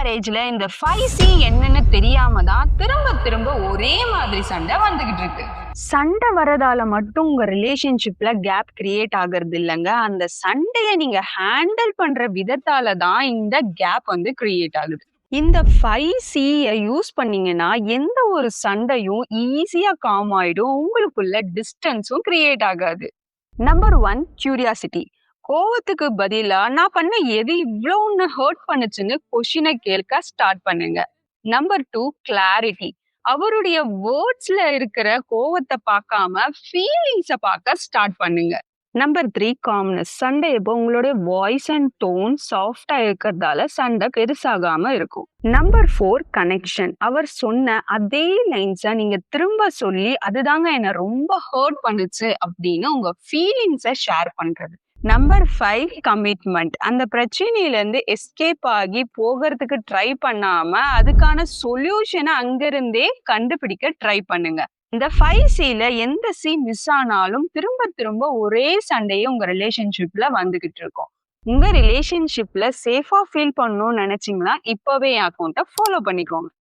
மேரேஜ்ல இந்த 5C என்னன்னு தெரியாம தான் திரும்ப திரும்ப ஒரே மாதிரி சண்டை வந்துகிட்டு இருக்கு. சண்டை வரதால மட்டும் உங்க ரிலேஷன்ஷிப்ல கேப் கிரியேட் ஆகுறது இல்லைங்க. அந்த சண்டைய நீங்க ஹேண்டில் பண்ற விதத்தால தான் இந்த கேப் கிரியேட் ஆகுது. இந்த 5C யூஸ் பண்ணீங்கன்னா எந்த ஒரு சண்டையும் ஈஸியா காம் ஆயிடும். உங்களுக்குள்ள டிஸ்டன்ஸும் கிரியேட் ஆகாது. Number 1 curiosity. கோவத்துக்கு பதிலா நான் பண்ண எது இவ்ளோ ஒன்னு ஹர்ட் பண்ணுச்சுன்னு கொஷினை கேட்க ஸ்டார்ட் பண்ணுங்க. Number 2 clarity. அவருடைய வேர்ட்ஸ்ல இருக்கிற கோவத்தை பார்க்காம ஃபீலிங்ஸை பார்க்க ஸ்டார்ட் பண்ணுங்க. Number 3 calmness. சண்டை எப்போ உங்களுடைய வாய்ஸ் அண்ட் டோன் சாஃப்டா இருக்கிறதால சண்டை பெருசாகாம இருக்கும். Number 4 connection. அவர் சொன்ன அதே லைன்ஸை நீங்க திரும்ப சொல்லி அதுதாங்க என்ன ரொம்ப ஹர்ட் பண்ணுச்சு அப்படின்னு உங்க ஃபீலிங்ஸை ஷேர் பண்றது. Number 5 commitment. அந்த பிரச்சனையில இருந்து எஸ்கேப் ஆகி போகிறதுக்கு ட்ரை பண்ணாம அதுக்கான சொல்யூஷனை அங்கிருந்தே கண்டுபிடிக்க ட்ரை பண்ணுங்க. இந்த 5Cல எந்த சி மிஸ் ஆனாலும் திரும்ப திரும்ப ஒரே சண்டையே உங்க ரிலேஷன்ஷிப்ல வந்துகிட்டு இருக்கும். உங்க ரிலேஷன்ஷிப்ல சேஃபா ஃபீல் பண்ணணும்னு நினைச்சீங்கன்னா இப்பவே என் அக்கௌண்ட்டை ஃபாலோ பண்ணிக்கோங்க.